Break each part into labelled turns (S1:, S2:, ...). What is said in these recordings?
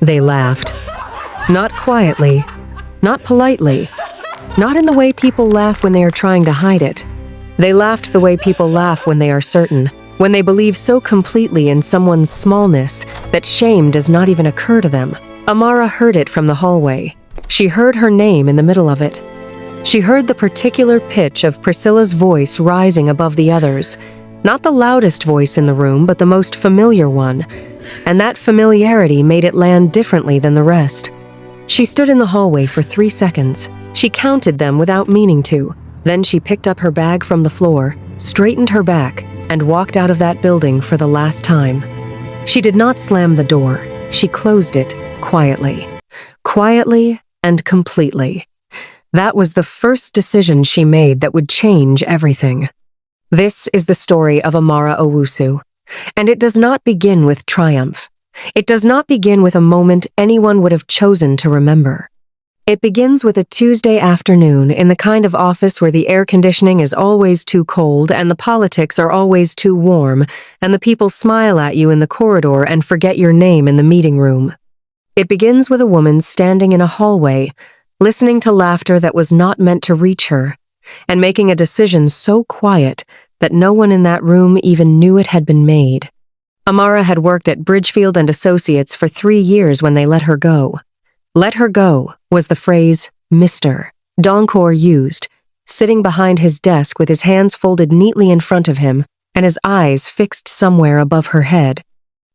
S1: They laughed. Not quietly, not politely, not in the way people laugh when they are trying to hide it. They laughed the way people laugh when they are certain, when they believe so completely in someone's smallness that shame does not even occur to them. Amara heard it from the hallway. She heard her name in the middle of it. She heard the particular pitch of Priscilla's voice rising above the others, not the loudest voice in the room, but the most familiar one, and that familiarity made it land differently than the rest. She stood in the hallway for 3 seconds. She counted them without meaning to. Then she picked up her bag from the floor, straightened her back, and walked out of that building for the last time. She did not slam the door. She closed it quietly. Quietly and completely. That was the first decision she made that would change everything. This is the story of Amara Owusu, and it does not begin with triumph. It does not begin with a moment anyone would have chosen to remember. It begins with a Tuesday afternoon in the kind of office where the air conditioning is always too cold and the politics are always too warm, and the people smile at you in the corridor and forget your name in the meeting room. It begins with a woman standing in a hallway, listening to laughter that was not meant to reach her, and making a decision so quiet that no one in that room even knew it had been made. Amara had worked at Bridgefield and Associates for 3 years when they let her go. Let her go was the phrase Mr. Donkor used, sitting behind his desk with his hands folded neatly in front of him and his eyes fixed somewhere above her head,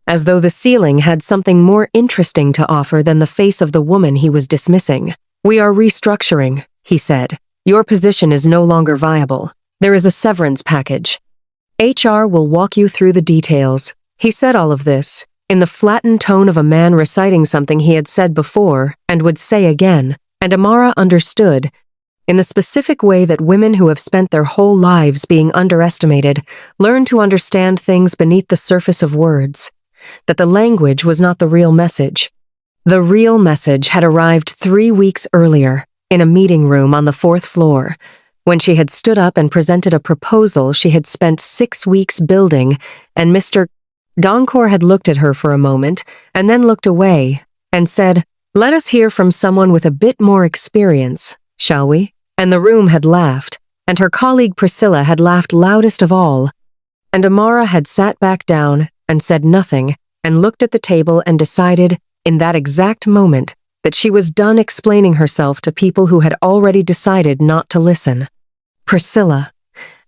S1: as though the ceiling had something more interesting to offer than the face of the woman he was dismissing. "We are restructuring," he said. "Your position is no longer viable. There is a severance package. HR will walk you through the details." He said all of this in the flattened tone of a man reciting something he had said before and would say again, and Amara understood, in the specific way that women who have spent their whole lives being underestimated learn to understand things beneath the surface of words, that the language was not the real message. The real message had arrived 3 weeks earlier, in a meeting room on the 4th floor, when she had stood up and presented a proposal she had spent 6 weeks building, and Mr. Donkor had looked at her for a moment, and then looked away, and said, "Let us hear from someone with a bit more experience, shall we?" And the room had laughed, and her colleague Priscilla had laughed loudest of all, and Amara had sat back down and said nothing, and looked at the table and decided, in that exact moment, that she was done explaining herself to people who had already decided not to listen. Priscilla.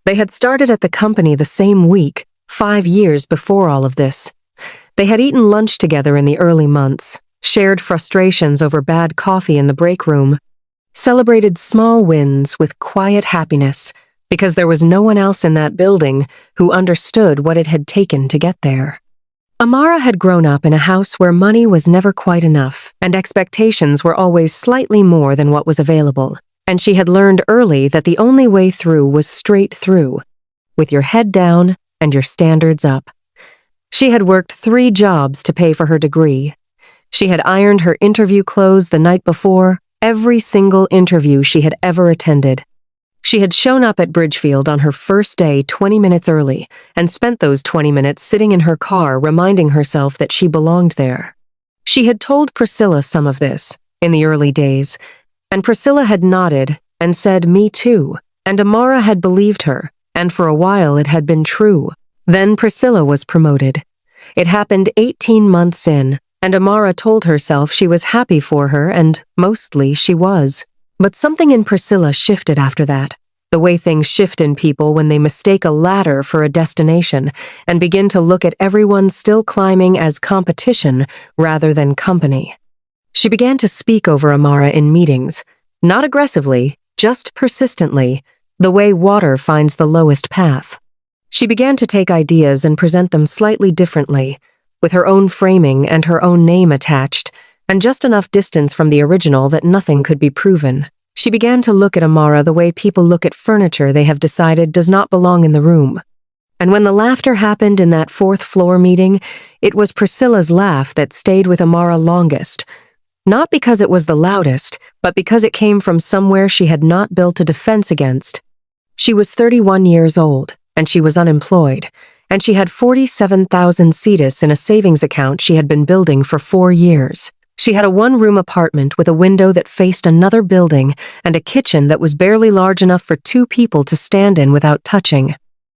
S1: They had started at the company the same week, 5 years before all of this. They had eaten lunch together in the early months, shared frustrations over bad coffee in the break room, celebrated small wins with quiet happiness because there was no one else in that building who understood what it had taken to get there. Amara had grown up in a house where money was never quite enough and expectations were always slightly more than what was available, and she had learned early that the only way through was straight through, with your head down and your standards up. She had worked 3 jobs to pay for her degree. She had ironed her interview clothes the night before every single interview she had ever attended. She had shown up at Bridgefield on her first day 20 minutes early and spent those 20 minutes sitting in her car reminding herself that she belonged there. She had told Priscilla some of this in the early days, and Priscilla had nodded and said, "Me too," and Amara had believed her, and for a while it had been true. Then Priscilla was promoted. It happened 18 months in, and Amara told herself she was happy for her, and mostly she was. But something in Priscilla shifted after that, the way things shift in people when they mistake a ladder for a destination and begin to look at everyone still climbing as competition rather than company. She began to speak over Amara in meetings, not aggressively, just persistently, the way water finds the lowest path. She began to take ideas and present them slightly differently, with her own framing and her own name attached, and just enough distance from the original that nothing could be proven. She began to look at Amara the way people look at furniture they have decided does not belong in the room. And when the laughter happened in that 4th floor meeting, it was Priscilla's laugh that stayed with Amara longest, not because it was the loudest, but because it came from somewhere she had not built a defense against. She was 31 years old, and she was unemployed, and she had 47,000 cetus in a savings account she had been building for 4 years. She had a one-room apartment with a window that faced another building and a kitchen that was barely large enough for two people to stand in without touching.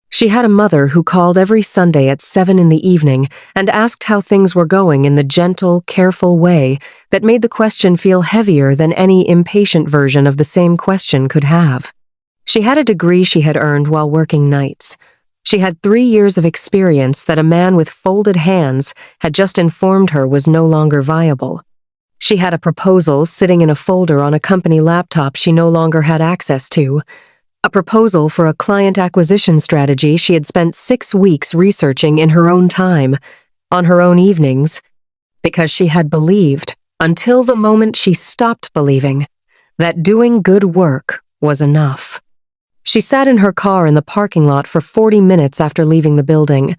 S1: She had a mother who called every Sunday at 7 in the evening and asked how things were going in the gentle, careful way that made the question feel heavier than any impatient version of the same question could have. She had a degree she had earned while working nights. She had 3 years of experience that a man with folded hands had just informed her was no longer viable. She had a proposal sitting in a folder on a company laptop she no longer had access to. A proposal for a client acquisition strategy she had spent 6 weeks researching in her own time, on her own evenings, because she had believed, until the moment she stopped believing, that doing good work was enough. She sat in her car in the parking lot for 40 minutes after leaving the building.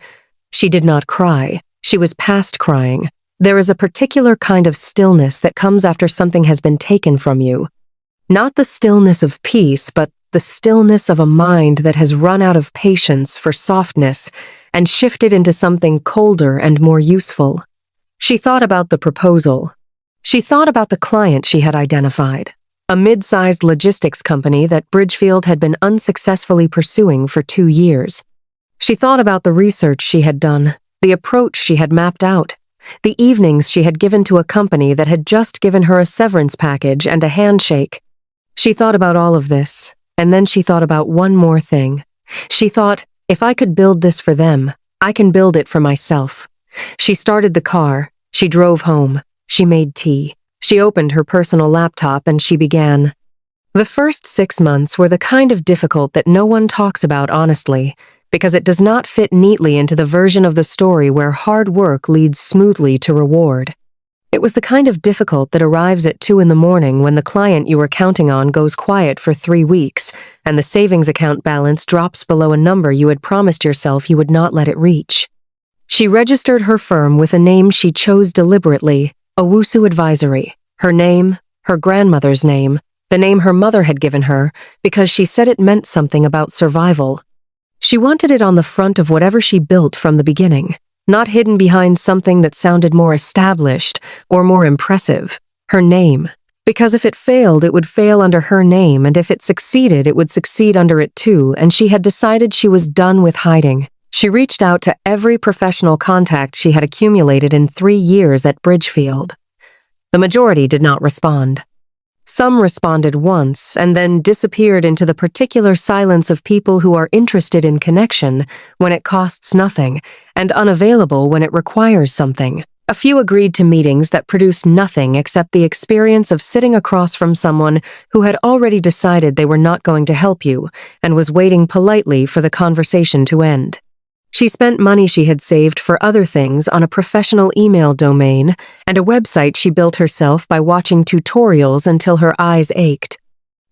S1: She did not cry. She was past crying. There is a particular kind of stillness that comes after something has been taken from you. Not the stillness of peace, but the stillness of a mind that has run out of patience for softness and shifted into something colder and more useful. She thought about the proposal. She thought about the client she had identified, a mid-sized logistics company that Bridgefield had been unsuccessfully pursuing for 2 years. She thought about the research she had done, the approach she had mapped out, the evenings she had given to a company that had just given her a severance package and a handshake. She thought about all of this, and then she thought about one more thing. She thought, if I could build this for them, I can build it for myself. She started the car. She drove home. She made tea. She opened her personal laptop and she began. The first 6 months were the kind of difficult that no one talks about honestly, because it does not fit neatly into the version of the story where hard work leads smoothly to reward. It was the kind of difficult that arrives at 2 in the morning when the client you were counting on goes quiet for 3 weeks, and the savings account balance drops below a number you had promised yourself you would not let it reach. She registered her firm with a name she chose deliberately, Owusu Advisory, her name, her grandmother's name, the name her mother had given her, because she said it meant something about survival. She wanted it on the front of whatever she built from the beginning, not hidden behind something that sounded more established or more impressive, her name. Because if it failed, it would fail under her name, and if it succeeded, it would succeed under it too, and she had decided she was done with hiding. She reached out to every professional contact she had accumulated in 3 years at Bridgefield. The majority did not respond. Some responded once and then disappeared into the particular silence of people who are interested in connection when it costs nothing and unavailable when it requires something. A few agreed to meetings that produced nothing except the experience of sitting across from someone who had already decided they were not going to help you and was waiting politely for the conversation to end. She spent money she had saved for other things on a professional email domain and a website she built herself by watching tutorials until her eyes ached.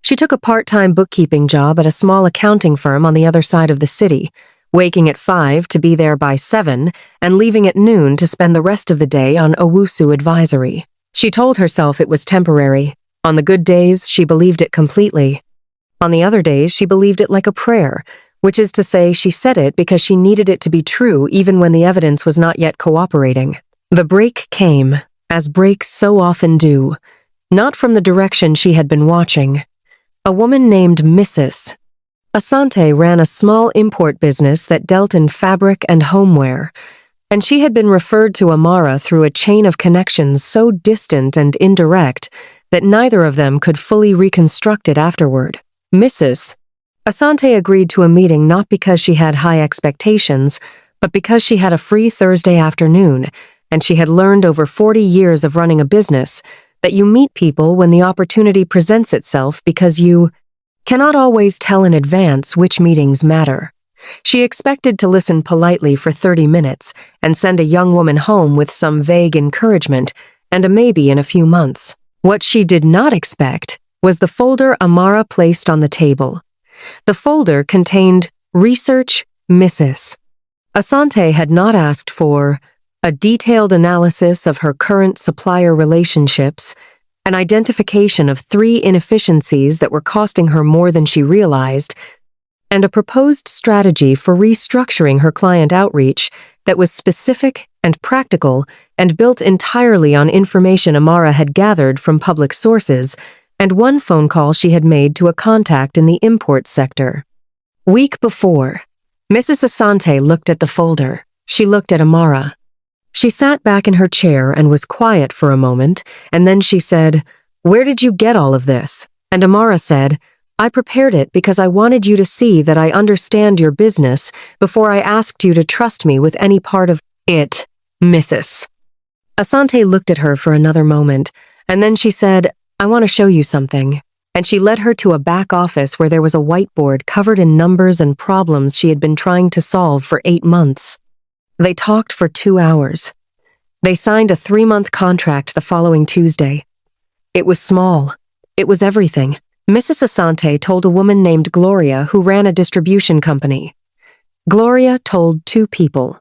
S1: She took a part-time bookkeeping job at a small accounting firm on the other side of the city, waking at 5 to be there by 7 and leaving at noon to spend the rest of the day on Owusu Advisory. She told herself it was temporary. On the good days, she believed it completely. On the other days, she believed it like a prayer, which is to say she said it because she needed it to be true even when the evidence was not yet cooperating. The break came, as breaks so often do, not from the direction she had been watching. A woman named Mrs. Asante ran a small import business that dealt in fabric and homeware, and she had been referred to Amara through a chain of connections so distant and indirect that neither of them could fully reconstruct it afterward. Mrs. Asante agreed to a meeting not because she had high expectations, but because she had a free Thursday afternoon, and she had learned over 40 years of running a business that you meet people when the opportunity presents itself because you cannot always tell in advance which meetings matter. She expected to listen politely for 30 minutes and send a young woman home with some vague encouragement and a maybe in a few months. What she did not expect was the folder Amara placed on the table. The folder contained Research Mrs. Asante had not asked for a detailed analysis of her current supplier relationships, an identification of 3 inefficiencies that were costing her more than she realized, and a proposed strategy for restructuring her client outreach that was specific and practical and built entirely on information Amara had gathered from public sources and one phone call she had made to a contact in the import sector. Week before, Mrs. Asante looked at the folder. She looked at Amara. She sat back in her chair and was quiet for a moment, and then she said, "Where did you get all of this?" And Amara said, "I prepared it because I wanted you to see that I understand your business before I asked you to trust me with any part of it, Mrs." Asante looked at her for another moment, and then she said, "I want to show you something." And she led her to a back office where there was a whiteboard covered in numbers and problems she had been trying to solve for 8 months. They talked for 2 hours. They signed a 3-month contract the following Tuesday. It was small. It was everything. Mrs. Asante told a woman named Gloria who ran a distribution company. Gloria told 2 people.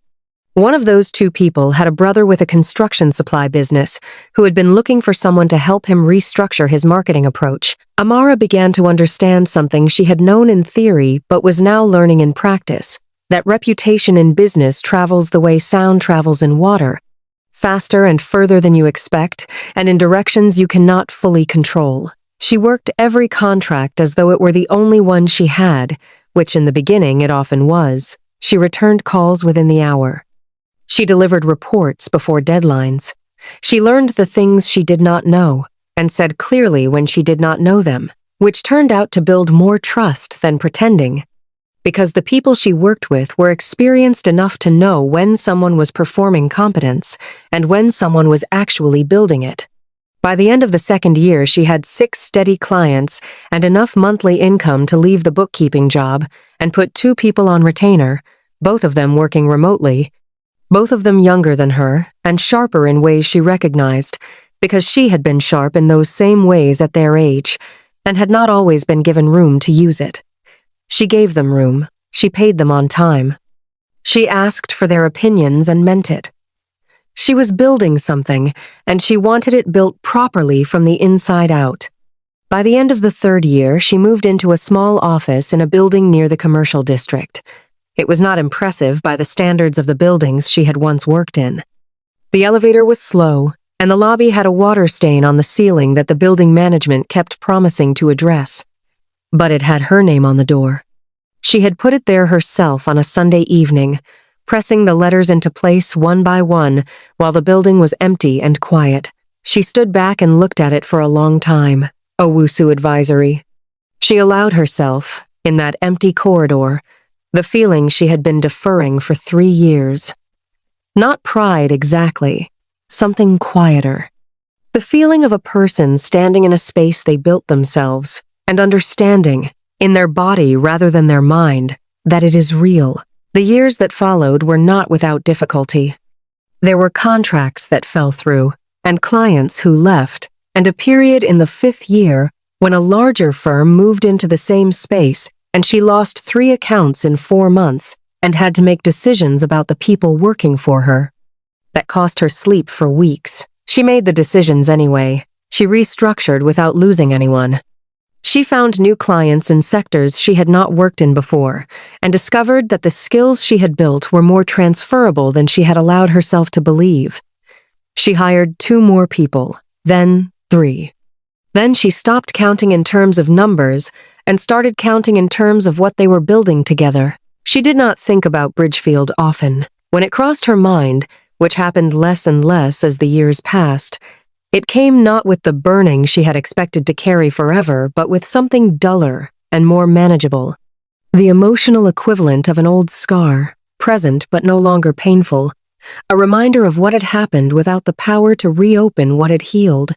S1: One of those 2 people had a brother with a construction supply business who had been looking for someone to help him restructure his marketing approach. Amara began to understand something she had known in theory but was now learning in practice, that reputation in business travels the way sound travels in water, faster and further than you expect, and in directions you cannot fully control. She worked every contract as though it were the only one she had, which in the beginning it often was. She returned calls within the hour. She delivered reports before deadlines. She learned the things she did not know, and said clearly when she did not know them, which turned out to build more trust than pretending. Because the people she worked with were experienced enough to know when someone was performing competence and when someone was actually building it. By the end of the 2nd year, she had 6 steady clients and enough monthly income to leave the bookkeeping job and put 2 people on retainer, both of them working remotely, both of them younger than her and sharper in ways she recognized, because she had been sharp in those same ways at their age and had not always been given room to use it. She gave them room. She paid them on time. She asked for their opinions and meant it. She was building something, and she wanted it built properly from the inside out. By the end of the 3rd year, she moved into a small office in a building near the commercial district. It was not impressive by the standards of the buildings she had once worked in. The elevator was slow, and the lobby had a water stain on the ceiling that the building management kept promising to address. But it had her name on the door. She had put it there herself on a Sunday evening, pressing the letters into place one by one while the building was empty and quiet. She stood back and looked at it for a long time. Owusu Advisory. She allowed herself, in that empty corridor, the feeling she had been deferring for 3 years. Not pride exactly, something quieter. The feeling of a person standing in a space they built themselves and understanding, in their body rather than their mind, that it is real. The years that followed were not without difficulty. There were contracts that fell through, and clients who left, and a period in the 5th year when a larger firm moved into the same space and she lost 3 accounts in 4 months and had to make decisions about the people working for her. That cost her sleep for weeks. She made the decisions anyway. She restructured without losing anyone. She found new clients in sectors she had not worked in before and discovered that the skills she had built were more transferable than she had allowed herself to believe. She hired 2 more people, then 3. Then she stopped counting in terms of numbers and started counting in terms of what they were building together. She did not think about Bridgefield often. When it crossed her mind, which happened less and less as the years passed, it came not with the burning she had expected to carry forever, but with something duller and more manageable. The emotional equivalent of an old scar, present but no longer painful, a reminder of what had happened without the power to reopen what had healed.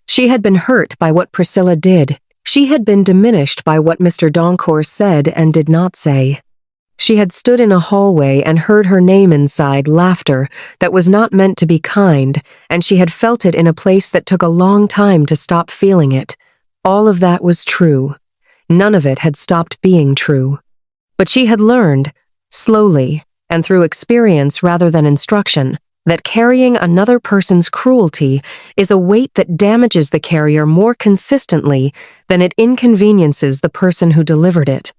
S1: She had been hurt by what Priscilla did. She had been diminished by what Mr. Doncourt said and did not say. She had stood in a hallway and heard her name inside laughter that was not meant to be kind, and she had felt it in a place that took a long time to stop feeling it. All of that was true. None of it had stopped being true. But she had learned, slowly, and through experience rather than instruction, that carrying another person's cruelty is a weight that damages the carrier more consistently than it inconveniences the person who delivered it.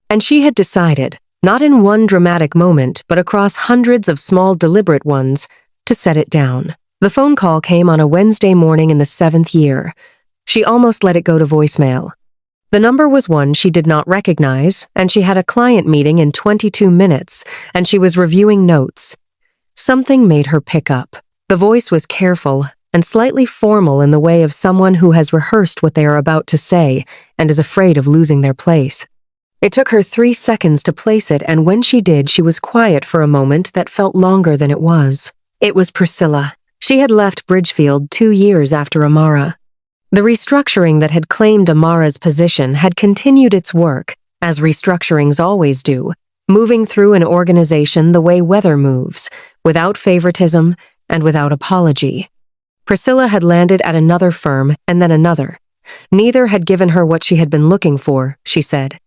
S1: And she had decided, not in one dramatic moment, but across hundreds of small deliberate ones, to set it down. The phone call came on a Wednesday morning in the 7th year. She almost let it go to voicemail. The number was one she did not recognize, and she had a client meeting in 22 minutes, and she was reviewing notes. Something made her pick up. The voice was careful and slightly formal in the way of someone who has rehearsed what they are about to say and is afraid of losing their place. It took her 3 seconds to place it, and when she did, she was quiet for a moment that felt longer than it was. It was Priscilla. She had left Bridgefield 2 years after Amara. The restructuring that had claimed Amara's position had continued its work, as restructurings always do, moving through an organization the way weather moves, without favoritism and without apology. Priscilla had landed at another firm and then another. Neither had given her what she had been looking for, she said.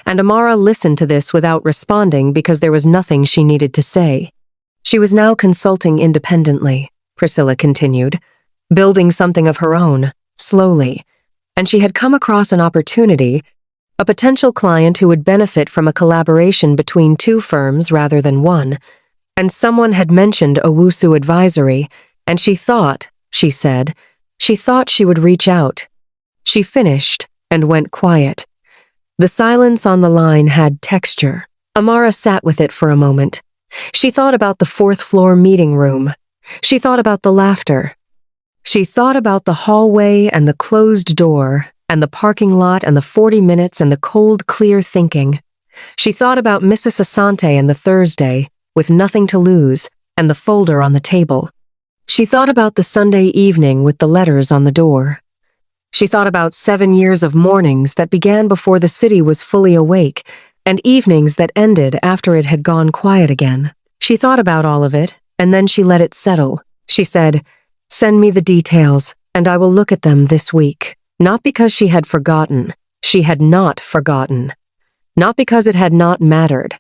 S1: And Amara listened to this without responding because there was nothing she needed to say. She was now consulting independently, Priscilla continued, building something of her own, slowly, and she had come across an opportunity, a potential client who would benefit from a collaboration between 2 firms rather than one, and someone had mentioned Owusu Advisory, and she thought she would reach out. She finished and went quiet. The silence on the line had texture. Amara sat with it for a moment. She thought about the 4th-floor meeting room. She thought about the laughter. She thought about the hallway and the closed door, and the parking lot and the 40 minutes and the cold, clear thinking. She thought about Mrs. Asante and the Thursday, with nothing to lose, and the folder on the table. She thought about the Sunday evening with the letters on the door. She thought about 7 years of mornings that began before the city was fully awake, and evenings that ended after it had gone quiet again. She thought about all of it, and then she let it settle. She said, "Send me the details, and I will look at them this week." Not because she had forgotten. She had not forgotten. Not because it had not mattered.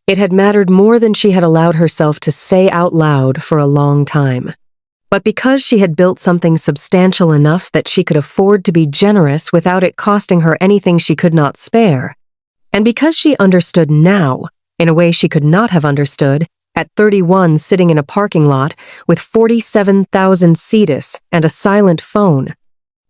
S1: It had mattered more than she had allowed herself to say out loud for a long time. But because she had built something substantial enough that she could afford to be generous without it costing her anything she could not spare, and because she understood now, in a way she could not have understood, at 31 sitting in a parking lot with 47,000 cetus and a silent phone,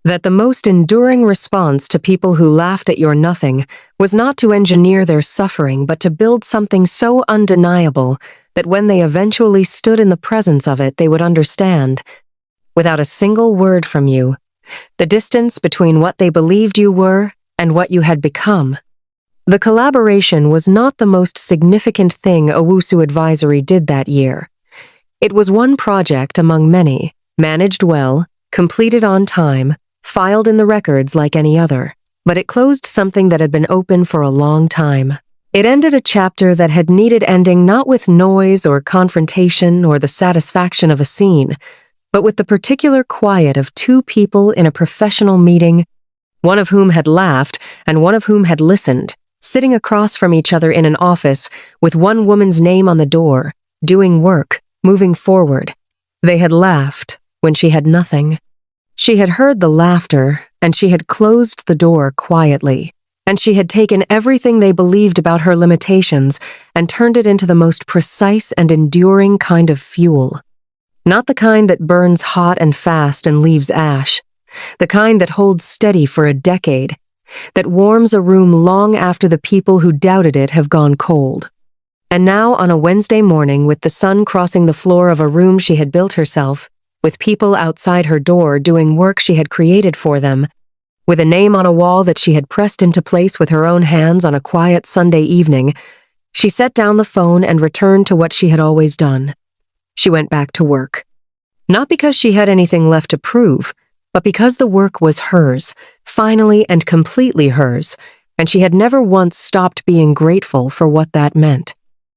S1: that the most enduring response to people who laughed at your nothing was not to engineer their suffering but to build something so undeniable that when they eventually stood in the presence of it they would understand, without a single word from you, the distance between what they believed you were and what you had become. The collaboration was not the most significant thing Owusu Advisory did that year. It was one project among many, managed well, completed on time, filed in the records like any other, but it closed something that had been open for a long time. It ended a chapter that had needed ending not with noise or confrontation or the satisfaction of a scene, but with the particular quiet of 2 people in a professional meeting, one of whom had laughed and one of whom had listened, sitting across from each other in an office with one woman's name on the door, doing work, moving forward. They had laughed when she had nothing. She had heard the laughter, and she had closed the door quietly, and she had taken everything they believed about her limitations and turned it into the most precise and enduring kind of fuel. Not the kind that burns hot and fast and leaves ash, the kind that holds steady for a decade, that warms a room long after the people who doubted it have gone cold. And now, on a Wednesday morning, with the sun crossing the floor of a room she had built herself, with people outside her door doing work she had created for them, with a name on a wall that she had pressed into place with her own hands on a quiet Sunday evening, she set down the phone and returned to what she had always done. She went back to work. Not because she had anything left to prove, but because the work was hers, finally and completely hers, and she had never once stopped being grateful for what that meant.